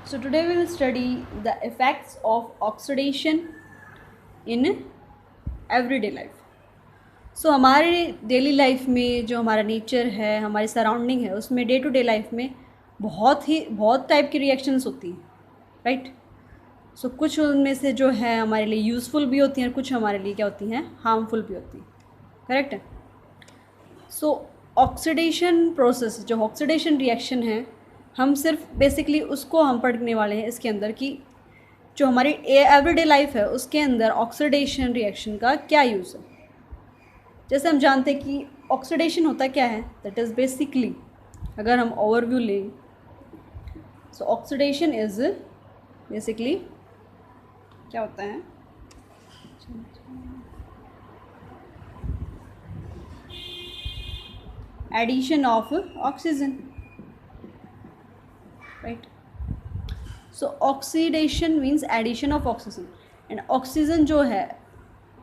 So today we will study the effects of oxidation in everyday life. सो हमारे daily life में जो हमारा nature है, हमारी सराउंडिंग है, उसमें डे टू डे लाइफ में बहुत टाइप की रिएक्शंस होती हैं, राइट? सो कुछ उनमें से जो है हमारे लिए यूज़फुल भी होती हैं और कुछ हमारे लिए क्या होती हैं, हार्मफुल भी होती हैं, करेक्ट है? सो ऑक्सीडेशन प्रोसेस, जो ऑक्सीडेशन रिएक्शन है, हम सिर्फ बेसिकली उसको हम पढ़ने वाले हैं इसके अंदर कि जो हमारी एवरीडे लाइफ है उसके अंदर ऑक्सीडेशन रिएक्शन का क्या यूज़ है। जैसे हम जानते हैं कि ऑक्सीडेशन होता क्या है, दैट इज़ बेसिकली, अगर हम ओवरव्यू लें, सो ऑक्सीडेशन इज़ बेसिकली क्या होता है, addition of oxygen, right? So oxidation means addition of oxygen, and oxygen जो है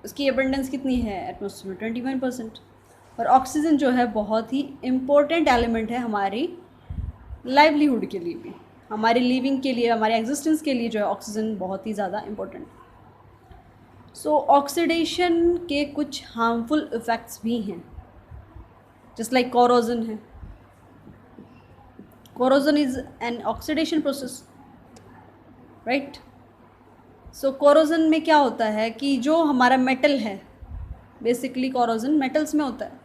उसकी अबंडेंस कितनी है एटमॉस्फेयर में, 21%। और ऑक्सीजन जो है बहुत ही इम्पोर्टेंट एलिमेंट है हमारी लाइवलीहुड के लिए भी, हमारी लिविंग के लिए, हमारे एग्जिस्टेंस के लिए जो है ऑक्सीजन बहुत ही ज़्यादा इम्पोर्टेंट है। सो ऑक्सीडेशन के कुछ हार्मफुल इफ़ेक्ट्स भी हैं, जस्ट लाइक कोरोजन है। Corrosion is an oxidation process, right? So corrosion में क्या होता है कि जो हमारा मेटल है, बेसिकली कोरोजन मेटल्स में होता है।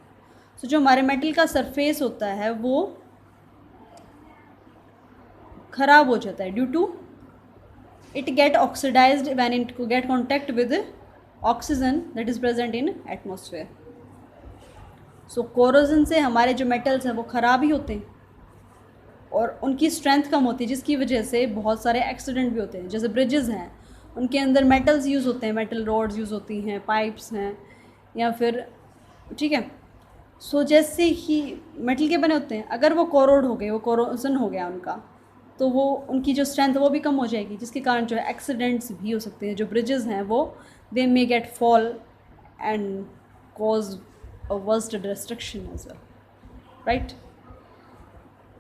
सो जो हमारे मेटल का सरफेस होता है वो ख़राब हो जाता है due to it get oxidized when it get contact with oxygen that is present in atmosphere. So corrosion से हमारे जो मेटल्स हैं वो ख़राब ही होते हैं और उनकी स्ट्रेंथ कम होती है, जिसकी वजह से बहुत सारे एक्सीडेंट भी होते हैं। जैसे ब्रिजेज़ हैं, उनके अंदर मेटल्स यूज़ होते हैं, मेटल रॉड्स यूज़ होती हैं, पाइप्स हैं, या फिर, ठीक है। सो जैसे ही मेटल के बने होते हैं, अगर वो कोरोड हो गए, वो कोरोजन हो गया उनका, तो वो उनकी जो स्ट्रेंथ है वो भी कम हो जाएगी, जिसके कारण जो है एक्सीडेंट्स भी हो सकते हैं। जो ब्रिजेज़ हैं वो they may get fall and cause a worst destruction as well, right?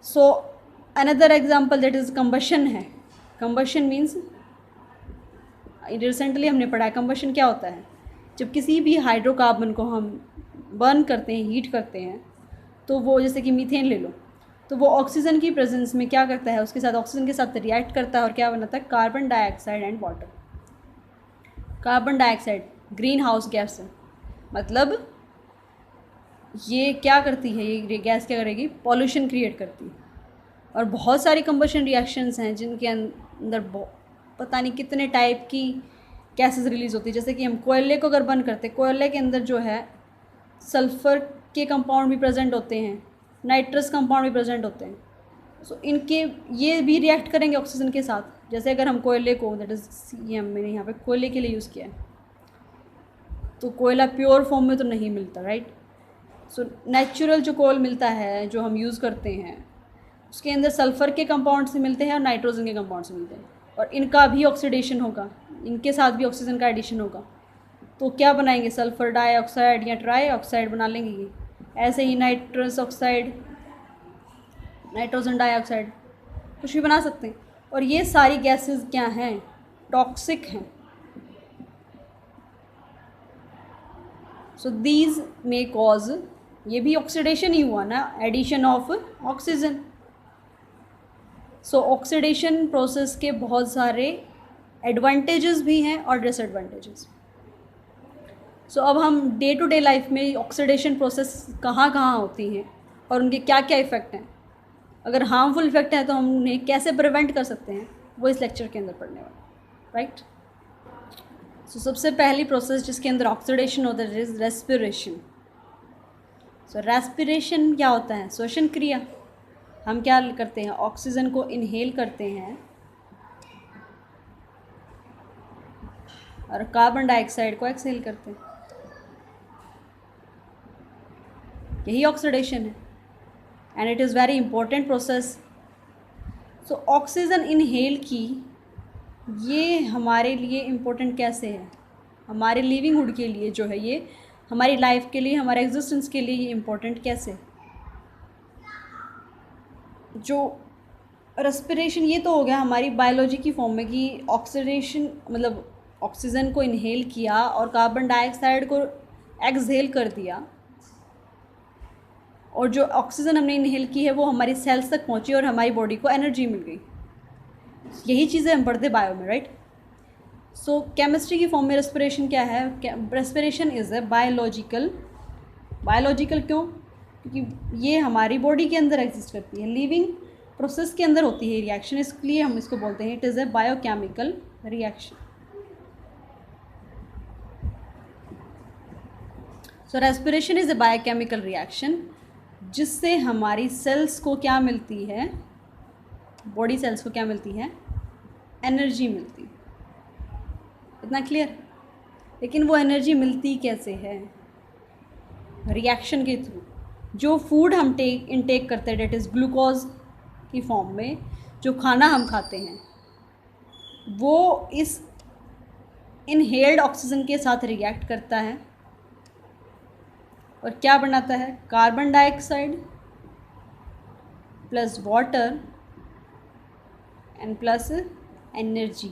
So another example that is combustion है। कंबशन मीन्स, रिसेंटली हमने पढ़ा है कंबशन क्या होता है। जब किसी भी हाइड्रोकार्बन को हम बर्न करते हैं, हीट करते हैं, तो वो, जैसे कि मीथेन ले लो, तो वो ऑक्सीजन की प्रेजेंस में क्या करता है, उसके साथ ऑक्सीजन के साथ रिएक्ट करता है और क्या बनाता है, carbon dioxide and water. Carbon dioxide green house gas है, मतलब ये क्या करती है, ये गैस क्या करेगी, पॉल्यूशन क्रिएट करती है। और बहुत सारी कंबशन रिएक्शंस हैं जिनके अंदर पता नहीं कितने टाइप की गैसेस रिलीज़ होती है। जैसे कि हम कोयले को अगर बर्न करते हैं, कोयले के अंदर जो है सल्फ़र के कंपाउंड भी प्रेजेंट होते हैं, नाइट्रस कंपाउंड भी प्रेजेंट होते हैं। सो इनके ये भी रिएक्ट करेंगे ऑक्सीजन के साथ। जैसे अगर हम कोयले को, दैट इज़ मैंने यहाँ पे कोयले के लिए यूज़ किया है, तो कोयला प्योर फॉर्म में तो नहीं मिलता, राइट? सो नेचुरल जो कोयल मिलता है, जो हम यूज़ करते हैं, उसके अंदर सल्फ़र के कंपाउंड से मिलते हैं और नाइट्रोजन के कंपाउंड से मिलते हैं, और इनका भी ऑक्सीडेशन होगा, इनके साथ भी ऑक्सीजन का एडिशन होगा। तो क्या बनाएंगे, सल्फ़र डाइऑक्साइड या ट्राई ऑक्साइड बना लेंगे ये। ऐसे ही नाइट्रस ऑक्साइड, नाइट्रोजन डाइऑक्साइड, कुछ भी बना सकते हैं। और ये सारी गैसेस क्या हैं, टॉक्सिक हैं। सो दीज मे कॉज, ये भी ऑक्सीडेशन ही हुआ ना, addition of oxygen. So oxidation process के बहुत सारे एडवांटेजेस भी हैं और डिसएडवांटेजेस। सो अब हम डे टू डे लाइफ में ऑक्सीडेशन प्रोसेस कहाँ कहाँ होती हैं और उनके क्या क्या इफ़ेक्ट हैं, अगर हार्मफुल इफ़ेक्ट हैं तो हम उन्हें कैसे प्रिवेंट कर सकते हैं, वो इस लेक्चर के अंदर पढ़ने वाले, राइट? सो सबसे पहली प्रोसेस जिसके अंदर ऑक्सीडेशन होता है इज रेस्पिरेशन। सो रेस्पिरेशन क्या होता है, श्वसन क्रिया। हम क्या करते हैं, ऑक्सीजन को इनहेल करते हैं और कार्बन डाइऑक्साइड को एक्सहेल करते हैं, यही ऑक्सीडेशन है, and it is very important process. So oxygen inhale की ये हमारे लिए इम्पोर्टेंट कैसे है, हमारे लिविंगहुड के लिए जो है, ये हमारी लाइफ के लिए, हमारे एग्जिस्टेंस के लिए ये इम्पोर्टेंट कैसे है। जो रेस्पिरेशन ये तो हो गया हमारी बायोलॉजी की फॉर्म में कि ऑक्सीडेशन मतलब ऑक्सीजन को इनहेल किया और कार्बन डाइऑक्साइड को एक्सहेल कर दिया, और जो ऑक्सीजन हमने इनहेल की है वो हमारी सेल्स तक पहुंची और हमारी बॉडी को एनर्जी मिल गई। यही चीज़ें हम पढ़ते बायो में, राइट। सो केमिस्ट्री की फॉर्म में रेस्पिरेशन क्या है? रेस्पिरेशन इज़ ए बायोलॉजिकल क्यों? क्योंकि ये हमारी बॉडी के अंदर एग्जिस्ट करती है, लिविंग प्रोसेस के अंदर होती है रिएक्शन, इसलिए हम इसको बोलते हैं it is a biochemical reaction. So respiration is a biochemical reaction जिससे हमारी सेल्स को क्या मिलती है, बॉडी सेल्स को क्या मिलती है? एनर्जी मिलती है। इतना क्लियर? लेकिन वो एनर्जी मिलती कैसे है? रिएक्शन के थ्रू। जो फूड हम इनटेक करते हैं, डेट इज़ ग्लूकोज की फॉर्म में, जो खाना हम खाते हैं वो इस इनहेल्ड ऑक्सीजन के साथ रिएक्ट करता है और क्या बनाता है? Carbon dioxide plus water and plus energy.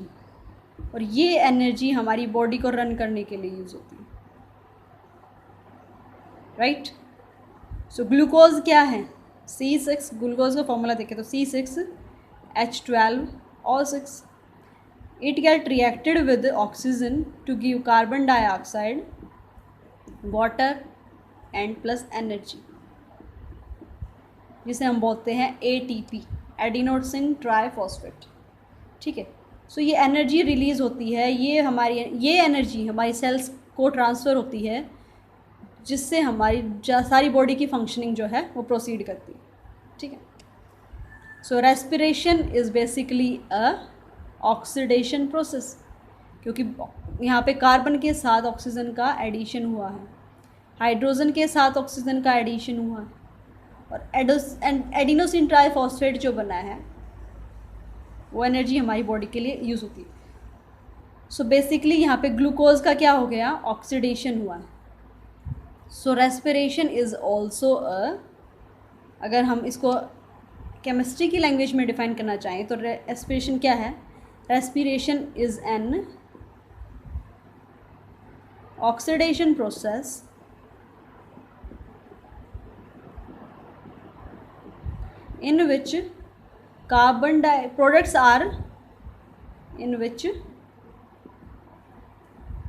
और ये एनर्जी हमारी बॉडी को रन करने के लिए यूज़ होती है, राइट। सो ग्लूकोज क्या है? C6, ग्लूकोज का फॉर्मूला देखें तो C6H12O6। It get reacted with oxygen to give carbon dioxide, water and plus energy, जिसे हम बोलते हैं ATP, एडिनोसिन ट्राइफॉस्फेट। ठीक है। सो ये एनर्जी रिलीज़ होती है, ये एनर्जी हमारी सेल्स को ट्रांसफ़र होती है, जिससे हमारी सारी बॉडी की फंक्शनिंग जो है वो प्रोसीड करती है। ठीक है। So respiration is basically a oxidation process, क्योंकि यहाँ पे कार्बन के साथ ऑक्सीजन का एडिशन हुआ है, हाइड्रोजन के साथ ऑक्सीजन का एडिशन हुआ है, और एडिनोसिन ट्राइफॉस्फेट जो बना है वो एनर्जी हमारी बॉडी के लिए यूज़ होती है। सो बेसिकली यहाँ पे ग्लूकोज का क्या हो गया? ऑक्सीडेशन हुआ है। सो रेस्पिरेशन इज़ ऑल्सो अगर हम इसको केमिस्ट्री की लैंग्वेज में डिफाइन करना चाहें तो रेस्पिरेशन क्या है? Respiration is an oxidation process in which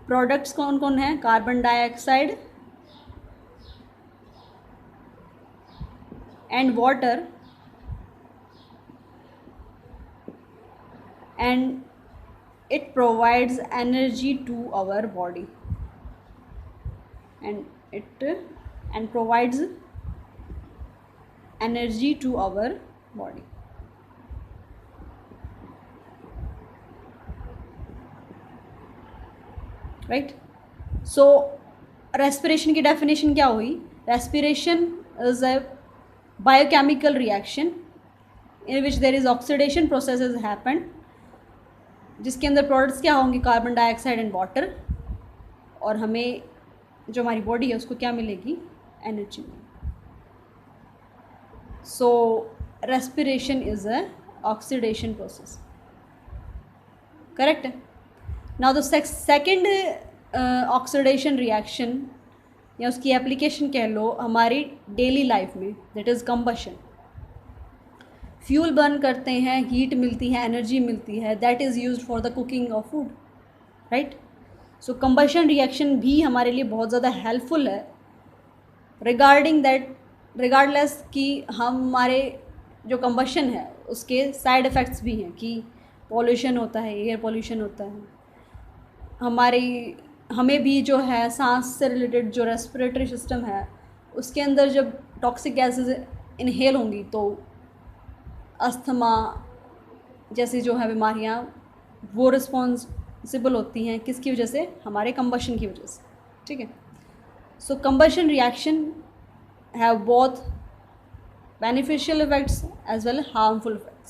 products कौन कौन है? Carbon dioxide and water and it provides energy to our body and provides energy to our body. Right? So respiration की definition क्या हुई? Respiration is a biochemical reaction in which there is oxidation processes happen, जिसके अंदर products क्या होंगे? Carbon dioxide and water, और हमें जो हमारी बॉडी है उसको क्या मिलेगी? एनर्जी मिलेगी। So respiration is a oxidation process, correct है। Now the second oxidation reaction या उसकी एप्लीकेशन कह लो हमारी डेली लाइफ में, that is combustion. Fuel burn करते हैं, हीट मिलती है, एनर्जी मिलती है, that is used for the cooking of food, right. So combustion reaction भी हमारे लिए बहुत ज़्यादा हेल्पफुल है रिगार्डलेस कि हमारे जो कंबशन है उसके साइड इफ़ेक्ट्स भी हैं कि पॉल्यूशन होता है, एयर पॉल्यूशन होता है, हमें भी जो है सांस से रिलेटेड जो रेस्पिरेटरी सिस्टम है उसके अंदर जब टॉक्सिक गैसेस इनहेल होंगी तो अस्थमा जैसी जो है बीमारियां वो रिस्पॉन्सिबल होती हैं, किसकी वजह से? हमारे कंबशन की वजह से। ठीक है। So combustion reaction have both beneficial effects as well as harmful effects.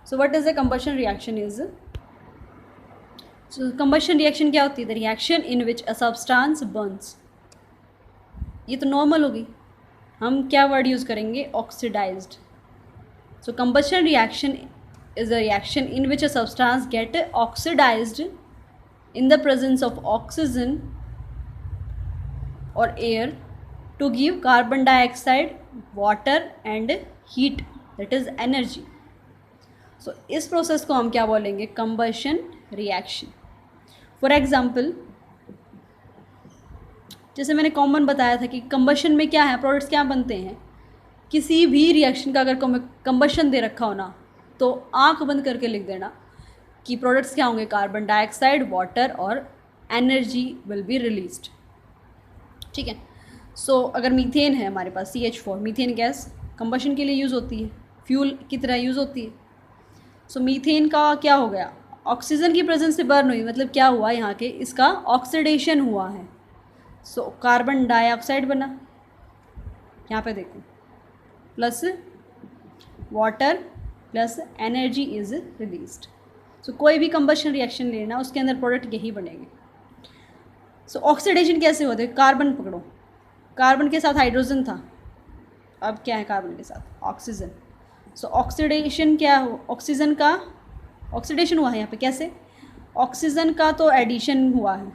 So what is a combustion reaction is? So combustion reaction क्या होती है? The reaction in which a substance burns. ये तो नॉर्मल होगी, हम क्या वर्ड यूज़ करेंगे? Oxidized. So combustion reaction is a reaction in which a substance get oxidized in the presence of oxygen or air to give carbon dioxide, water and heat, that is energy. So इस process को हम क्या बोलेंगे? Combustion reaction. For example, जैसे मैंने common बताया था कि कंबशन में क्या है, प्रोडक्ट्स क्या बनते हैं. किसी भी रिएक्शन का अगर कंबशन दे रखा हो ना, तो आंख बंद करके लिख देना कि प्रोडक्ट्स क्या होंगे? कार्बन डाइऑक्साइड, वाटर और एनर्जी विल बी रिलीज्ड. ठीक है. सो अगर मीथेन है हमारे पास, CH4, मीथेन गैस कंबशन के लिए यूज़ होती है, फ्यूल की तरह यूज़ होती है. सो मीथेन का क्या हो गया? ऑक्सीजन की प्रेजेंस से बर्न हुई, मतलब क्या हुआ यहाँ के, इसका ऑक्सीडेशन हुआ है. सो कार्बन डाइऑक्साइड बना, यहाँ पे देखो, plus water plus energy is released. So कोई भी कंबशन रिएक्शन लेना, उसके अंदर प्रोडक्ट यही बनेंगे. सो ऑक्सीडेशन कैसे होते हैं? कार्बन पकड़ो, कार्बन के साथ हाइड्रोजन था, अब क्या है कार्बन के साथ? ऑक्सीजन. सो ऑक्सीडेशन क्या हो? ऑक्सीजन का ऑक्सीडेशन हुआ है यहाँ पे. कैसे? ऑक्सीजन का तो एडिशन हुआ है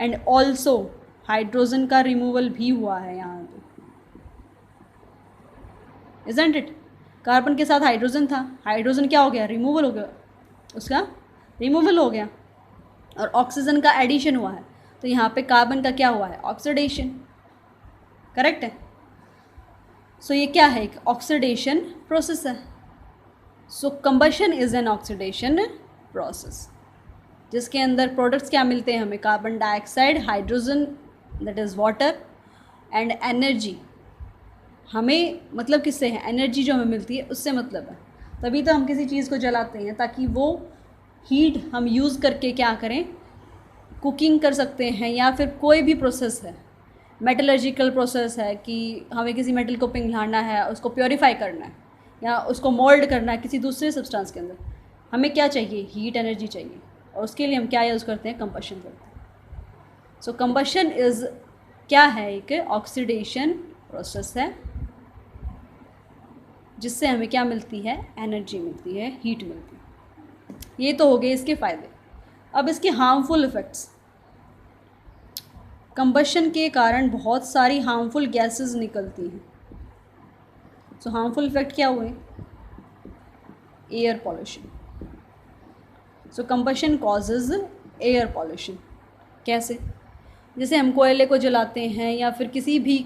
एंड ऑल्सो हाइड्रोजन का रिमूवल भी हुआ है यहाँ पे, इजंट इट? कार्बन के साथ हाइड्रोजन था, हाइड्रोजन क्या हो गया? रिमूवल हो गया, उसका रिमूवल हो गया, और ऑक्सीजन का एडिशन हुआ है. तो यहाँ पे कार्बन का क्या हुआ है? ऑक्सीडेशन. करेक्ट है. सो ये क्या है? एक ऑक्सीडेशन प्रोसेस है. So combustion is an oxidation process जिसके अंदर प्रोडक्ट्स क्या मिलते हैं हमें? Carbon dioxide, hydrogen that is water and energy. हमें मतलब किससे है? एनर्जी जो हमें मिलती है उससे मतलब है. तभी तो हम किसी चीज़ को जलाते हैं, ताकि वो हीट हम यूज़ करके क्या करें? कुकिंग कर सकते हैं, या फिर कोई भी प्रोसेस है, मेटलर्जिकल प्रोसेस है कि हमें किसी मेटल को पिघलाना है, उसको प्योरीफाई करना है, या उसको मोल्ड करना है किसी दूसरे सब्सटेंस के अंदर, हमें क्या चाहिए? हीट एनर्जी चाहिए, और उसके लिए हम क्या यूज़ करते हैं? कंबशन करते हैं. सो कंबशन इज़ क्या है? एक ऑक्सीडेशन प्रोसेस है जिससे हमें क्या मिलती है? एनर्जी मिलती है, हीट मिलती है. ये तो हो गए इसके फ़ायदे. अब इसके हार्मफुल इफ़ेक्ट्स. कंबशन के कारण बहुत सारी हार्मफुल गैसेस निकलती हैं. सो हार्मफुल इफ़ेक्ट क्या हुए? Air pollution. So combustion causes air pollution. कैसे? जैसे हम कोयले को जलाते हैं या फिर किसी भी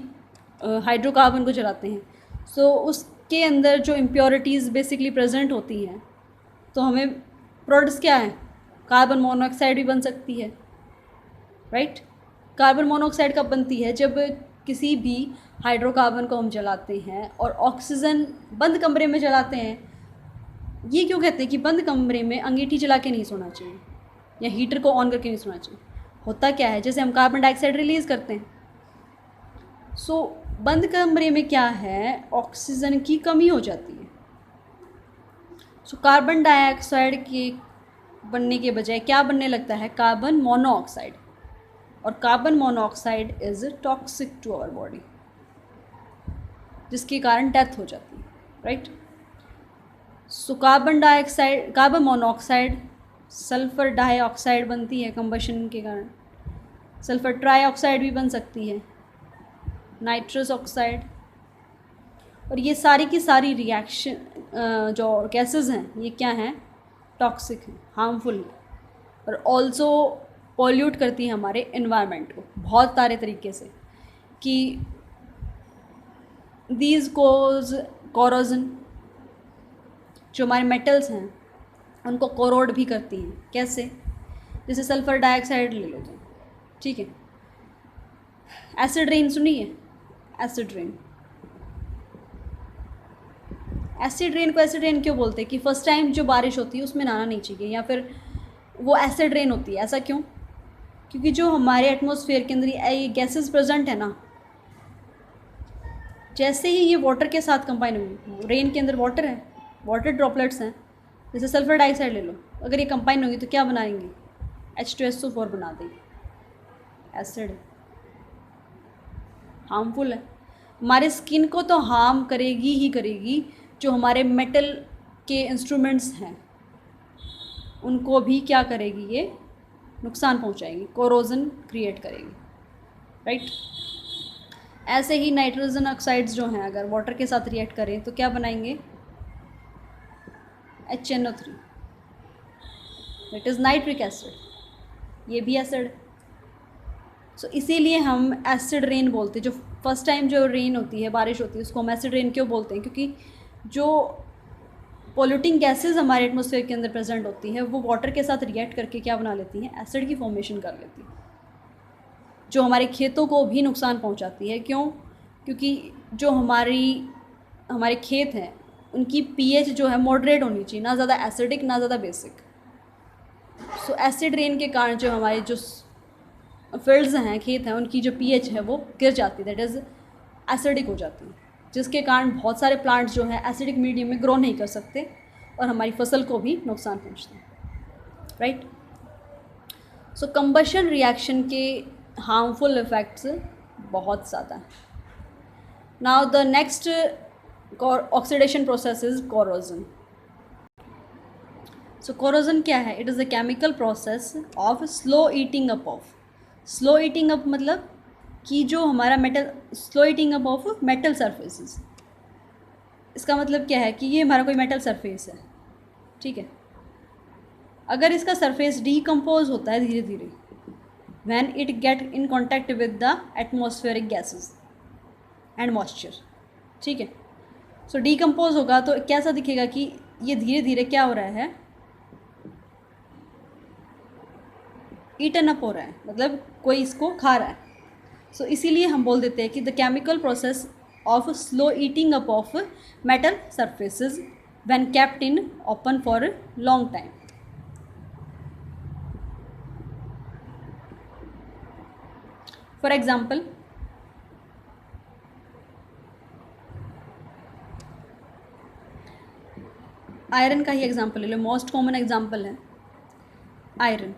हाइड्रोकार्बन को जलाते हैं, सो उसके अंदर जो इम्प्योरिटीज़ बेसिकली प्रेजेंट होती हैं, तो हमें प्रोडक्ट्स क्या हैं? कार्बन मोनोऑक्साइड भी बन सकती है, राइट? कार्बन मोनोऑक्साइड कब बनती है? जब किसी भी हाइड्रोकार्बन को हम जलाते हैं और ऑक्सीजन बंद कमरे में जलाते हैं. ये क्यों कहते हैं कि बंद कमरे में अंगीठी जला के नहीं सोना चाहिए या हीटर को ऑन करके नहीं सोना चाहिए? होता क्या है, जैसे हम कार्बन डाइऑक्साइड रिलीज़ करते हैं, सो बंद कमरे में क्या है? ऑक्सीजन की कमी हो जाती है. सो कार्बन डाइऑक्साइड के बनने के बजाय क्या बनने लगता है? Carbon monoxide. और carbon monoxide is toxic to our body, जिसके कारण डेथ हो जाती है, right? So carbon monoxide sulphur dioxide बनती है कंबशन के कारण. सल्फ़र ट्राइऑक्साइड भी बन सकती है, नाइट्रस ऑक्साइड. और ये सारी की सारी रिएक्शन जो गैसेस हैं, ये क्या हैं? टॉक्सिक हैं, हार्मफुल हैं, और ऑल्सो पॉल्यूट करती है हमारे एनवायरनमेंट को बहुत सारे तरीके से. कि दीज कोज कोरोजन, जो हमारे मेटल्स हैं उनको कोरोड भी करती हैं. कैसे? जैसे सल्फ़र डाइऑक्साइड ले लो तुम, ठीक है. एसिड रेन सुनी है? Acid rain. एसिड रेन को एसिड रेन क्यों बोलते हैं? कि फर्स्ट टाइम जो बारिश होती है उसमें नहाना नहीं चाहिए, या फिर वो एसिड रेन होती है. ऐसा क्यों? क्योंकि जो हमारे एटमॉस्फेयर के अंदर ये गैसेस प्रेजेंट है ना, जैसे ही ये वाटर के साथ कंबाइन होंगी, रेन के अंदर वाटर है, वाटर ड्रॉपलेट्स हैं, जैसे सल्फ़र डाइऑक्साइड ले लो, अगर ये कंबाइन होंगी तो क्या बनाएंगे? H2SO4 बना देंगे. एसिड हार्मफुल है, हमारे स्किन को तो हार्म करेगी ही करेगी. जो हमारे मेटल के इंस्ट्रूमेंट्स हैं उनको भी क्या करेगी, ये नुकसान पहुंचाएगी, कोरोजन क्रिएट करेगी, राइट। ऐसे ही नाइट्रोजन ऑक्साइड्स जो हैं अगर वाटर के साथ रिएक्ट करें तो क्या बनाएंगे, HNO3, that is nitric acid, ये भी एसिड। सो इसीलिए हम एसिड रेन बोलते हैं, जो फर्स्ट टाइम जो रेन होती है, बारिश होती है, उसको हम एसिड रेन क्यों बोलते हैं, क्योंकि जो पोल्यूटिंग गैसेस हमारे एटमॉस्फेयर के अंदर प्रेजेंट होती है वो वाटर के साथ रिएक्ट करके क्या बना लेती हैं, एसिड की फॉर्मेशन कर लेती है, जो हमारे खेतों को भी नुकसान पहुंचाती है। क्यों, क्योंकि जो हमारे खेत हैं उनकी pH जो है मॉडरेट होनी चाहिए, ना ज़्यादा एसिडिक ना ज़्यादा बेसिक। सो एसिड रेन के कारण जो हमारे जो फील्ड्स हैं, खेत हैं, उनकी जो pH है वो गिर जाती है, दैट इज़ एसिडिक हो जाती है, जिसके कारण बहुत सारे प्लांट्स जो हैं एसिडिक मीडियम में ग्रो नहीं कर सकते और हमारी फसल को भी नुकसान पहुंचते हैं, राइट। सो कंबशन रिएक्शन के हार्मफुल इफ़ेक्ट्स बहुत ज़्यादा हैं। Now the next oxidation process is corrosion. So corrosion क्या है, it is a chemical process of slow eating up of, slow eating up मतलब कि जो हमारा metal, slow eating up of metal surfaces. इसका मतलब क्या है कि ये हमारा कोई मेटल सरफेस है, ठीक है, अगर इसका सरफेस डीकम्पोज होता है धीरे धीरे when it get in contact with the atmospheric gases and moisture, ठीक है। सो डीकम्पोज होगा तो कैसा दिखेगा कि ये धीरे धीरे क्या हो रहा है, ईटन अप हो रहा है, मतलब कोई इसको खा रहा है। सो इसीलिए हम बोल देते हैं कि the chemical process of slow eating up of metal surfaces when kept in open for long time. For example, iron का ही एग्जाम्पल ले लो, मोस्ट कॉमन एग्जाम्पल है iron.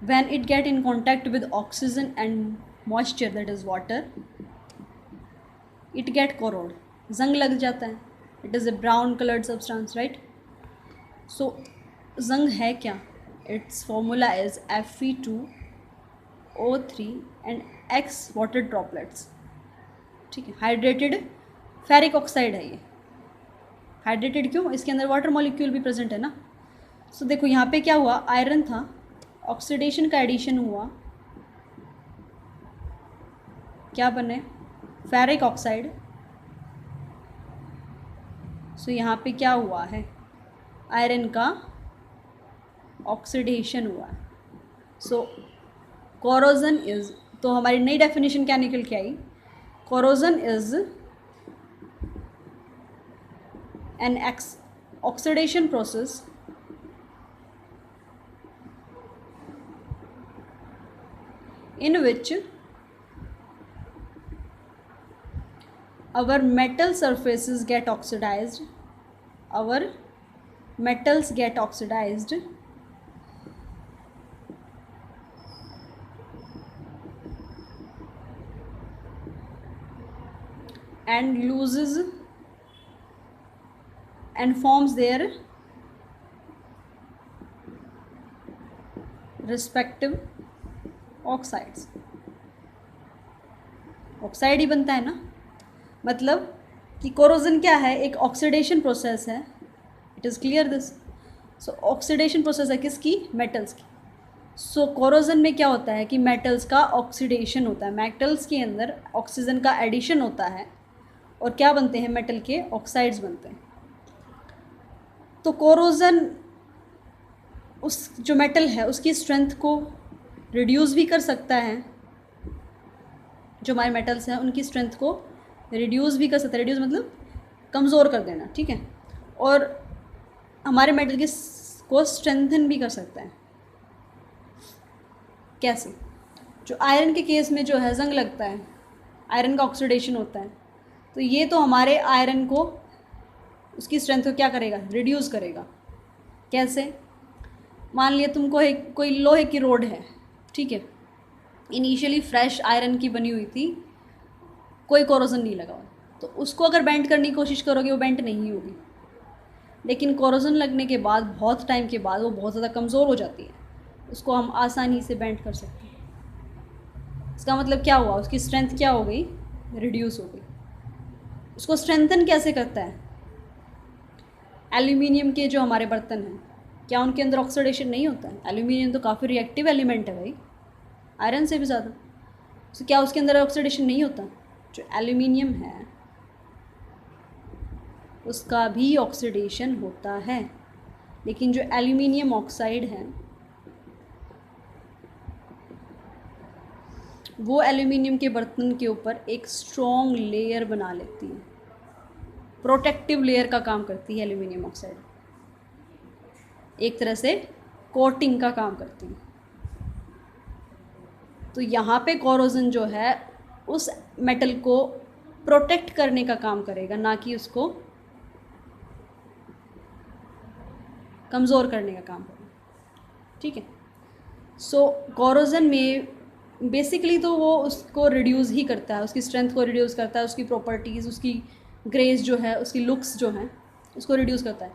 when it get in contact with oxygen and moisture, that is water, it get corrode, जंग लग जाता है, it is a brown colored substance, right। so जंग है क्या, its formula is Fe2O3 and X water droplets, ठीक है। Hydrated ferric oxide है ये, हाइड्रेटेड क्यों, इसके अंदर वाटर मॉलिक्यूल भी प्रेजेंट है ना। सो देखो यहाँ पे क्या हुआ, आयरन था, ऑक्सीडेशन का एडिशन हुआ, क्या बने, फेरिक ऑक्साइड। सो यहाँ पे क्या हुआ है, आयरन का ऑक्सीडेशन हुआ है। सो कोरोजन इज, तो हमारी नई डेफिनेशन क्या निकल के आई, corrosion is an oxidation process in which our metal surfaces get oxidized, our metals get oxidized and loses and forms their respective oxides. Oxide ही बनता है ना, मतलब कि कोरोजन क्या है, एक ऑक्सीडेशन प्रोसेस है, it is clear this. So oxidation process है किसकी, मेटल्स की। सो कोरोजन में क्या होता है कि मेटल्स का ऑक्सीडेशन होता है, मेटल्स के अंदर ऑक्सीजन का एडिशन होता है और क्या बनते हैं, मेटल के ऑक्साइड्स बनते हैं। तो कोरोजन उस जो मेटल है उसकी स्ट्रेंथ को रिड्यूस भी कर सकता है, जो हमारे मेटल्स हैं उनकी स्ट्रेंथ को रिड्यूस भी कर सकता है, रिड्यूस मतलब कमज़ोर कर देना, ठीक है, और हमारे मेटल की को स्ट्रेंथन भी कर सकता है। कैसे, जो आयरन के केस में जो है जंग लगता है, आयरन का ऑक्सीडेशन होता है, तो ये तो हमारे आयरन को, उसकी स्ट्रेंथ को क्या करेगा, रिड्यूस करेगा। कैसे, मान लिया तुमको एक कोई लोहे की रोड है, ठीक है, इनिशियली फ्रेश आयरन की बनी हुई थी, कोई कोरोजन नहीं लगा हुआ, तो उसको अगर बेंड करने की कोशिश करोगे वो बेंड नहीं होगी, लेकिन कोरोजन लगने के बाद बहुत टाइम के बाद वो बहुत ज़्यादा कमज़ोर हो जाती है, उसको हम आसानी से बेंड कर सकते हैं। इसका मतलब क्या हुआ, उसकी स्ट्रेंथ क्या हो गई, रिड्यूस हो गई। उसको स्ट्रेंथन कैसे करता है, एल्यूमिनियम के जो हमारे बर्तन हैं, क्या उनके अंदर ऑक्सीडेशन नहीं होता है? एल्यूमिनियम तो काफ़ी रिएक्टिव एलिमेंट है भाई, आयरन से भी ज़्यादा। तो क्या उसके अंदर ऑक्सीडेशन नहीं होता? जो एल्यूमिनियम है उसका भी ऑक्सीडेशन होता है, लेकिन जो एल्यूमिनियम ऑक्साइड है वो एल्यूमिनियम के बर्तन के ऊपर एक स्ट्रॉन्ग लेयर बना लेती है, प्रोटेक्टिव लेयर का काम करती है एल्यूमिनियम ऑक्साइड, एक तरह से कोटिंग का काम करती है। तो यहाँ पे कोरोजन जो है उस मेटल को प्रोटेक्ट करने का काम करेगा, ना कि उसको कमज़ोर करने का काम करेगा, ठीक है। सो कोरोजन में बेसिकली तो वो उसको रिड्यूस ही करता है, उसकी स्ट्रेंथ को रिड्यूस करता है, उसकी प्रॉपर्टीज़, उसकी ग्रेस जो है, उसकी लुक्स जो हैं उसको रिड्यूस करता है।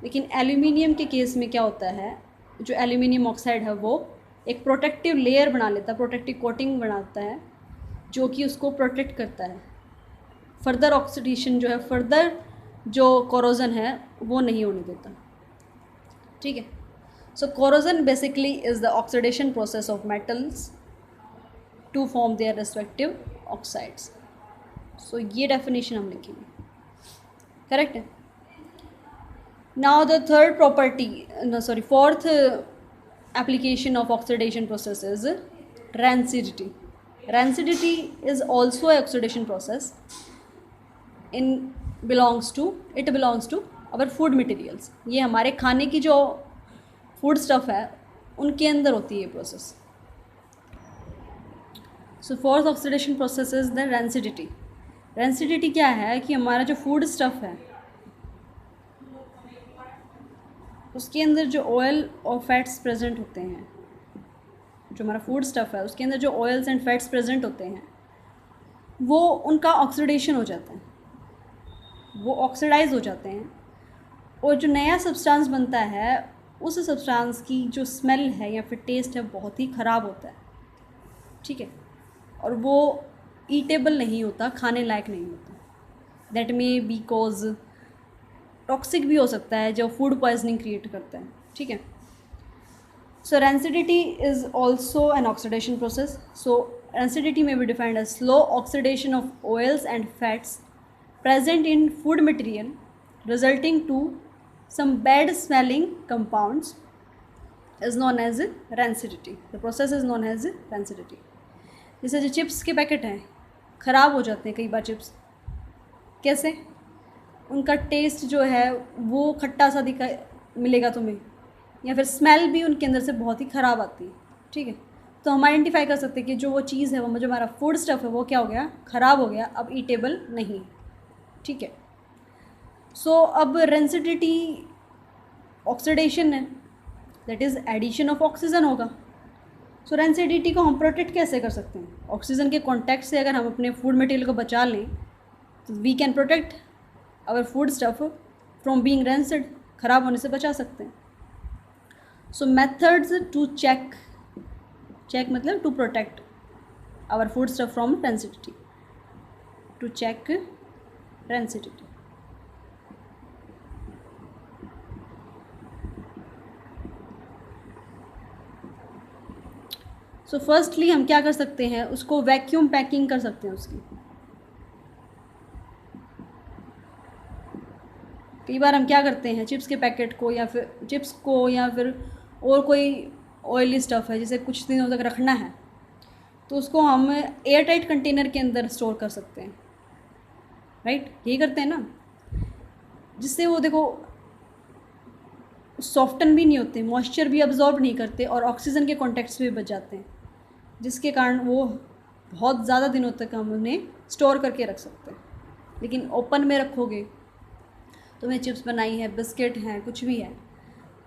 लेकिन एल्यूमिनियम के केस में क्या होता है, जो एल्यूमिनियम ऑक्साइड है वो एक प्रोटेक्टिव लेयर बना लेता है, प्रोटेक्टिव कोटिंग बनाता है, जो कि उसको प्रोटेक्ट करता है, फर्दर ऑक्सीडेशन जो है, फर्दर जो कोरोजन है वो नहीं होने देता, ठीक है। So corrosion basically is the oxidation process of metals to form their respective oxides. So ये डेफिनेशन हम लिखेंगे, करेक्ट है। Now the third property, fourth application of oxidation process is rancidity. Rancidity is also a oxidation process. It belongs to our food materials. ये हमारे खाने की जो food stuff है उनके अंदर होती है process. So fourth oxidation process is the rancidity. rancidity क्या है कि हमारा जो फूड स्टफ़ है उसके अंदर जो ऑयल और फैट्स प्रेजेंट होते हैं, जो हमारा फूड स्टफ़ है उसके अंदर जो ऑयल्स एंड फैट्स प्रेजेंट होते हैं वो उनका ऑक्सीडेशन हो जाता है, वो ऑक्सीडाइज हो जाते हैं, और जो नया सब्सटेंस बनता है उस सब्सटेंस की जो स्मेल है या फिर टेस्ट है बहुत ही ख़राब होता है, ठीक है, और वो ईटेबल नहीं होता, खाने लायक नहीं होता। That may be cause toxic भी हो सकता है, जो फूड पॉइजनिंग क्रिएट करता है, ठीक है। सो rancidity is also an oxidation process. So rancidity may be defined as slow oxidation of oils and fats present in food material resulting to some bad smelling compounds is known as rancidity. The process is known as rancidity. जैसे जो chips के packet हैं ख़राब हो जाते हैं कई बार chips, कैसे? उनका टेस्ट जो है वो खट्टा सा मिलेगा तुम्हें, या फिर स्मेल भी उनके अंदर से बहुत ही ख़राब आती है, ठीक है। तो हम आइडेंटिफाई कर सकते हैं कि जो वो चीज़ है, वो जो हमारा फूड स्टफ़ है वो क्या हो गया, ख़राब हो गया, अब ईटेबल नहीं, ठीक है। सो अब रेंसिडिटी ऑक्सीडेशन है, that is addition of oxygen होगा। सो रेंसिडिटी को हम प्रोटेक्ट कैसे कर सकते हैं? ऑक्सीजन के कॉन्टैक्ट से अगर हम अपने फूड मटेरियल को बचा लें तो we can protect our food stuff from being rancid, ख़राब होने से बचा सकते हैं। सो मेथड्स टू चेक मतलब to protect our food stuff from rancidity, to check rancidity. So firstly हम क्या कर सकते हैं, उसको वैक्यूम पैकिंग कर सकते हैं उसकी। कई बार हम क्या करते हैं, चिप्स के पैकेट को या फिर और कोई ऑयली स्टफ़ है जिसे कुछ दिनों तक रखना है, तो उसको हम एयर टाइट कंटेनर के अंदर स्टोर कर सकते हैं, राइट? यही करते हैं ना, जिससे वो देखो सॉफ्टन भी नहीं होते, मॉइस्चर भी अब्जॉर्ब नहीं करते और ऑक्सीजन के कॉन्टैक्ट से भी बच जाते हैं, जिसके कारण वो बहुत ज़्यादा दिनों तक हम उन्हें स्टोर करके रख सकते हैं। लेकिन ओपन में रखोगे, तुम्हें चिप्स बनाई है, बिस्किट हैं, कुछ भी है,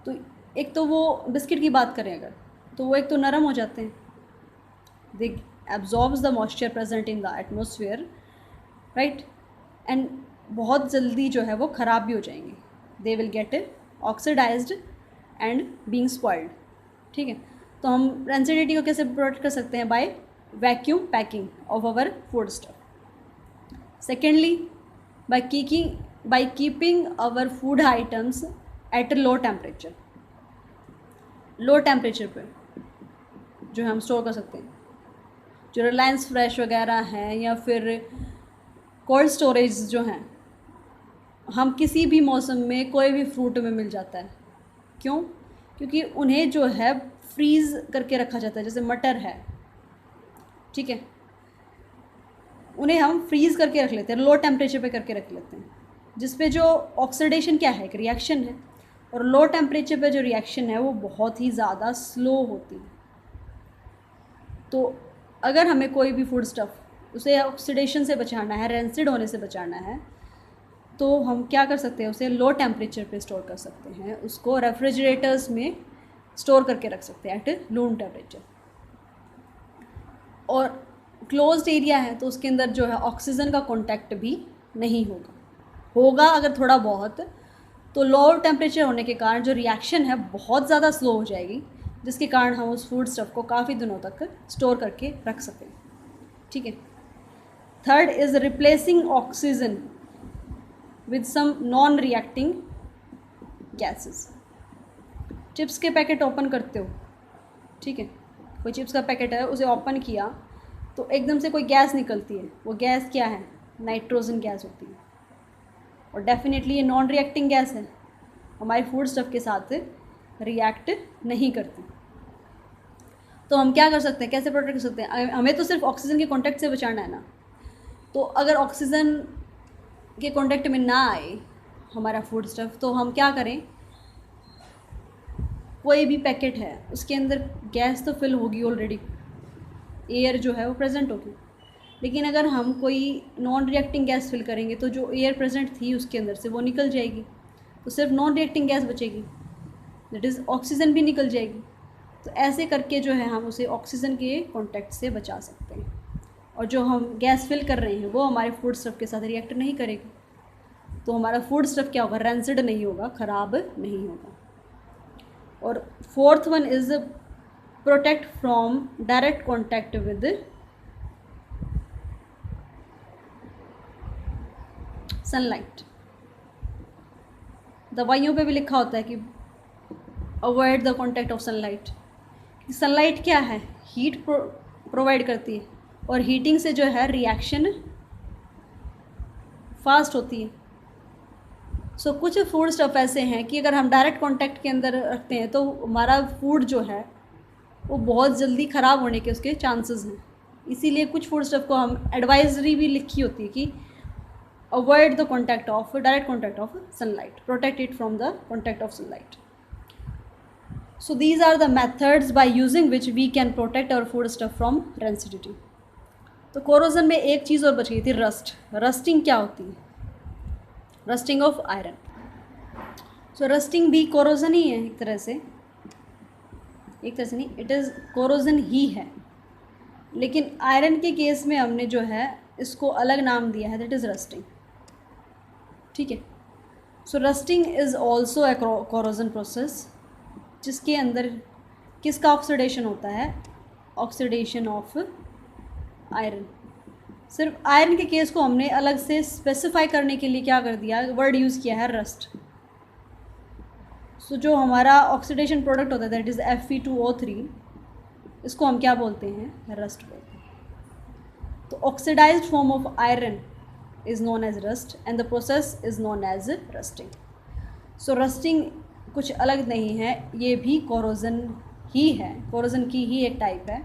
तो एक तो वो बिस्किट की बात करें अगर, तो वो एक तो नरम हो जाते हैं, they absorbs the moisture present in the atmosphere, right, and बहुत जल्दी जो है वो ख़राब भी हो जाएंगे, they will get oxidised and being spoiled. ठीक है, तो हम रेंसिडिटी को कैसे प्रोटेक्ट कर सकते हैं? By vacuum packing of our food stuff. Secondly, by keeping our food items at a low temperature। Low temperature पे जो हम स्टोर कर सकते हैं, जो रिलायंस फ्रेश वगैरह हैं या फिर कोल्ड स्टोरेज जो हैं, हम किसी भी मौसम में कोई भी फ्रूट में मिल जाता है। क्यों? क्योंकि उन्हें जो है फ्रीज़ करके रखा जाता है। जैसे मटर है, ठीक है, उन्हें हम फ्रीज़ करके रख लेते हैं, लो टेम्परेचर पे करके रख लेते हैं, जिस पे जो ऑक्सीडेशन क्या है, एक रिएक्शन है, और लो टेम्परेचर पे जो रिएक्शन है वो बहुत ही ज़्यादा स्लो होती है। तो अगर हमें कोई भी फूड स्टफ़ उसे ऑक्सीडेशन से बचाना है, रेंसिड होने से बचाना है, तो हम क्या कर सकते हैं? उसे लो टेम्परेचर पे स्टोर कर सकते हैं, उसको रेफ्रिजरेटर्स में स्टोर करके रख सकते हैं एट रूम टेम्परेचर। और क्लोज्ड एरिया है तो उसके अंदर जो है ऑक्सीजन का कॉन्टैक्ट भी नहीं होगा अगर थोड़ा बहुत, तो लो टेम्परेचर होने के कारण जो रिएक्शन है बहुत ज़्यादा स्लो हो जाएगी, जिसके कारण हम उस फूड स्टफ़ को काफ़ी दिनों तक स्टोर करके रख सकें। ठीक है। Third is replacing oxygen with some non reacting gases. Chips के पैकेट ओपन करते हो, ठीक है, कोई चिप्स का पैकेट है, उसे ओपन किया तो एकदम से कोई गैस निकलती है। वो गैस क्या है? नाइट्रोजन गैस होती है, और डेफिनेटली ये नॉन रिएक्टिंग गैस है, हमारे फूड स्टफ़ के साथ रिएक्ट नहीं करती। तो हम क्या कर सकते हैं, कैसे प्रोटेक्ट कर सकते हैं? हमें तो सिर्फ ऑक्सीजन के कांटेक्ट से बचाना है ना। तो अगर ऑक्सीजन के कांटेक्ट में ना आए हमारा फूड स्टफ़, तो हम क्या करें? कोई भी पैकेट है उसके अंदर गैस तो फिल होगी ऑलरेडी, एयर जो है वो प्रेजेंट होगी, लेकिन अगर हम कोई नॉन रिएक्टिंग गैस फिल करेंगे तो जो एयर प्रेजेंट थी उसके अंदर से वो निकल जाएगी, तो सिर्फ नॉन रिएक्टिंग गैस बचेगी, दैट इज़ ऑक्सीजन भी निकल जाएगी। तो ऐसे करके जो है हम उसे ऑक्सीजन के कांटेक्ट से बचा सकते हैं, और जो हम गैस फिल कर रहे हैं वो हमारे फूड स्टफ़ के साथ रिएक्ट नहीं करेगी, तो हमारा फूड स्टफ़ क्या होगा? रेंसिड नहीं होगा, ख़राब नहीं होगा। और fourth one is protect from direct contact with sunlight. दवाइयों पे भी लिखा होता है कि avoid the contact of sunlight. Sunlight क्या है? हीट प्रोवाइड करती है, और हीटिंग से जो है रिएक्शन फास्ट होती है। सो कुछ फूड स्टफ़ ऐसे हैं कि अगर हम डायरेक्ट कांटेक्ट के अंदर रखते हैं तो हमारा फूड जो है वो बहुत जल्दी ख़राब होने के उसके चांसेस हैं। इसीलिए कुछ फूड स्टफ़ को हम एडवाइजरी भी लिखी होती है कि avoid the contact of direct contact of sunlight, protect it from the contact of sunlight. So these are the methods by using which we can protect our food stuff from rancidity. तो corrosion में एक चीज़ और बच गई थी, rust. Rusting क्या होती है? Rusting of iron. So rusting भी कोरोजन ही है एक तरह से नहीं, इट इज़ कोरोजन ही है, लेकिन आयरन के केस में हमने जो है इसको अलग नाम दिया है, दैट इज़ रस्टिंग। ठीक है। So rusting is also a corrosion process, जिसके अंदर किसका ऑक्सीडेशन होता है? Oxidation of iron. सिर्फ आयरन के केस को हमने अलग से स्पेसिफाई करने के लिए क्या कर दिया? वर्ड यूज़ किया है रस्ट। सो जो हमारा ऑक्सीडेशन प्रोडक्ट होता है दैट इज़ Fe2O3, इसको हम क्या बोलते हैं? रस्ट बोलते हैं। तो oxidised form of iron is known as rust and the process is known as rusting. So rusting कुछ अलग नहीं है, ये भी कोरोजन ही है, कोरोजन की ही एक टाइप है,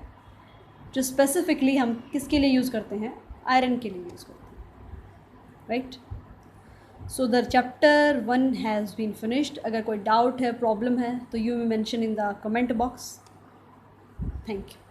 जो स्पेसिफिकली हम किसके लिए यूज़ करते हैं? आयरन के लिए यूज़ करते हैं, right. So the chapter 1 has been finished. अगर कोई डाउट है, प्रॉब्लम है, तो you may mention in the comment box. Thank you.